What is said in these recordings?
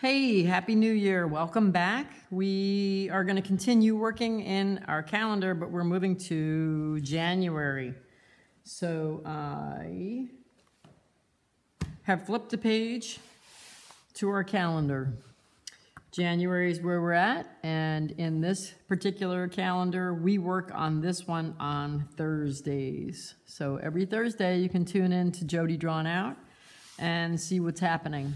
Hey, Happy New Year. Welcome back. We are going to continue working in our calendar, but we're moving to January. So I have flipped a page to our calendar. January is where we're at, and in this particular calendar, we work on this one on Thursdays. So every Thursday, you can tune in to Jody Drawn Out and see what's happening.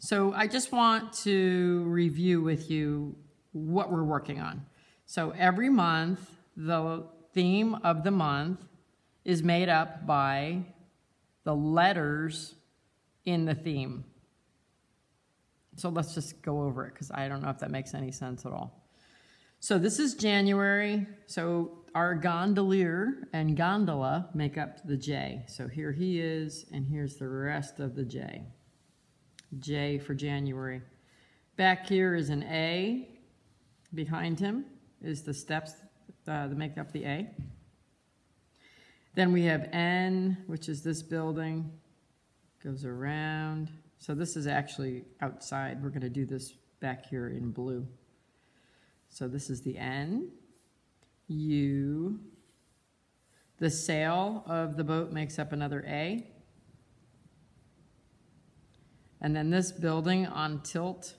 So I just want to review with you what we're working on. So every month, the theme of the month is made up by the letters in the theme. So let's just go over it because I don't know if that makes any sense at all. So this is January. So our gondolier and gondola make up the J. So here he is, and here's the rest of the J. J for January. Back here is an A. Behind him is the steps that make up the A. Then we have N, which is this building. Goes around. So this is actually outside. We're going to do this back here in blue. So this is the N. U. The sail of the boat makes up another A. And then this building on tilt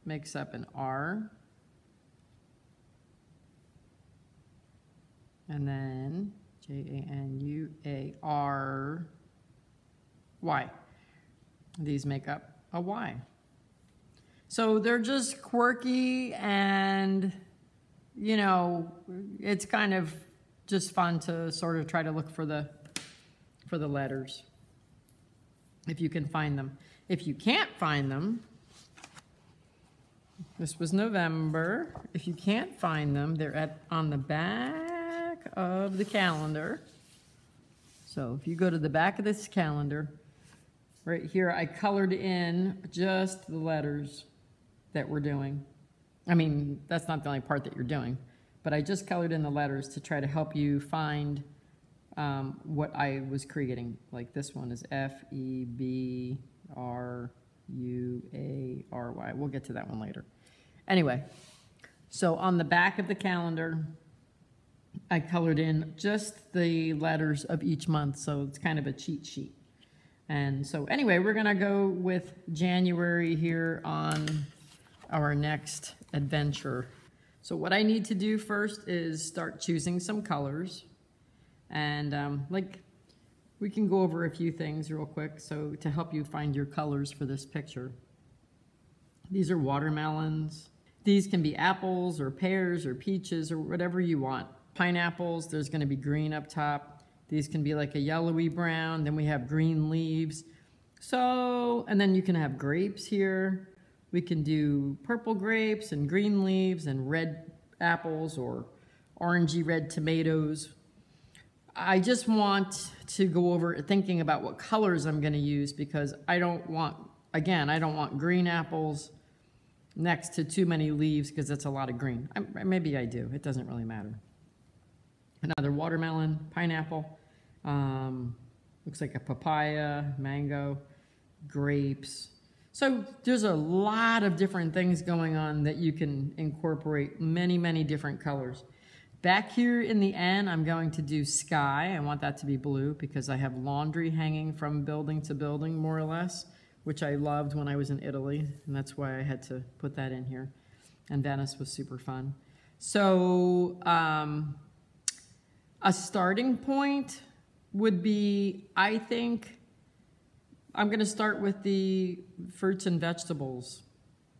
makes up an R. And then January. These make up a Y. So they're just quirky and, you know, it's kind of just fun to sort of try to look for the letters, if you can find them. If you can't find them, this was November. If you can't find them, they're on the back of the calendar. So if you go to the back of this calendar, right here, I colored in just the letters that we're doing. I mean, that's not the only part that you're doing, but I just colored in the letters to try to help you find what I was creating. Like this one is FEBRUARY. We'll get to that one later. Anyway, so on the back of the calendar, I colored in just the letters of each month, so it's kind of a cheat sheet. And so anyway, we're gonna go with January here on our next adventure. So what I need to do first is start choosing some colors. And we can go over a few things real quick, so to help you find your colors for this picture. These are watermelons. These can be apples or pears or peaches or whatever you want. Pineapples, there's gonna be green up top. These can be like a yellowy brown. Then we have green leaves. So, and then you can have grapes here. We can do purple grapes and green leaves and red apples or orangey red tomatoes. I just want to go over thinking about what colors I'm going to use because I don't want green apples next to too many leaves because that's a lot of green. Maybe I do. It doesn't really matter. Another watermelon, pineapple, looks like a papaya, mango, grapes. So there's a lot of different things going on that you can incorporate many, many different colors. Back here in the end, I'm going to do sky. I want that to be blue because I have laundry hanging from building to building, more or less, which I loved when I was in Italy, and that's why I had to put that in here. And Venice was super fun. So a starting point would be, I think, I'm going to start with the fruits and vegetables.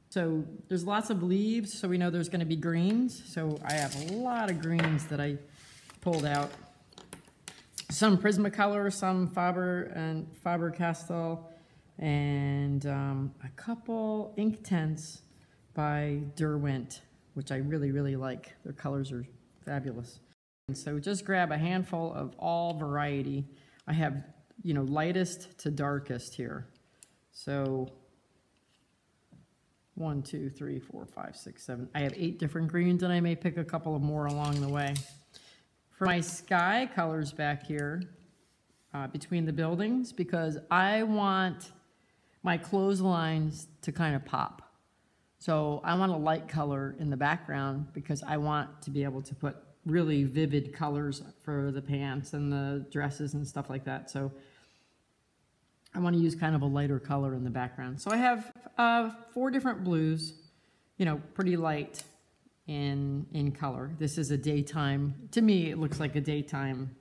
So there's lots of leaves, so we know there's going to be greens. So I have a lot of greens that I pulled out. Some Prismacolor, some Faber-Castell, and a couple Inktense by Derwent, which I really, really like. Their colors are fabulous. And so just grab a handful of all variety. I have, you know, lightest to darkest here. So 1, 2, 3, 4, 5, 6, 7. I have 8 different greens, and I may pick a couple of more along the way. For my sky colors back here, between the buildings, because I want my clotheslines to kind of pop. So I want a light color in the background because I want to be able to put really vivid colors for the pants and the dresses and stuff like that. So I want to use kind of a lighter color in the background. So I have 4 different blues, you know, pretty light in color. This is a daytime, to me it looks like a daytime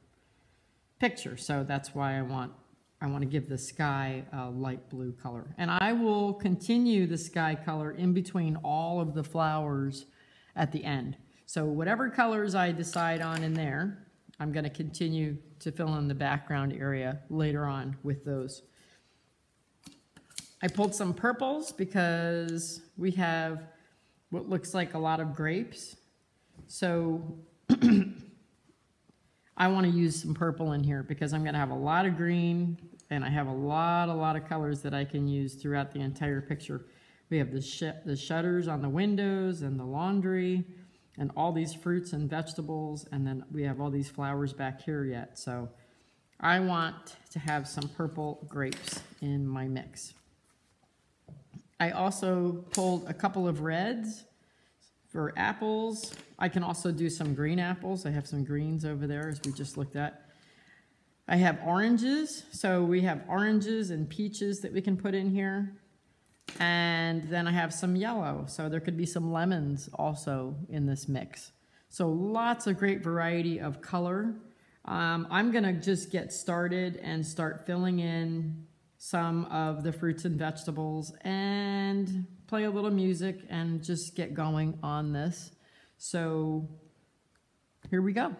picture, so that's why I want to give the sky a light blue color. And I will continue the sky color in between all of the flowers at the end. So whatever colors I decide on in there, I'm going to continue to fill in the background area later on with those. I pulled some purples because we have what looks like a lot of grapes. So I want to use some purple in here because I'm going to have a lot of green, and I have a lot of colors that I can use throughout the entire picture. We have the shutters on the windows and the laundry and all these fruits and vegetables, and then we have all these flowers back here yet. So I want to have some purple grapes in my mix. I also pulled a couple of reds for apples. I can also do some green apples. I have some greens over there as we just looked at. I have oranges. So we have oranges and peaches that we can put in here. And then I have some yellow. So there could be some lemons also in this mix. So lots of great variety of color. I'm gonna just get started and start filling in some of the fruits and vegetables and play a little music and just get going on this. So here we go.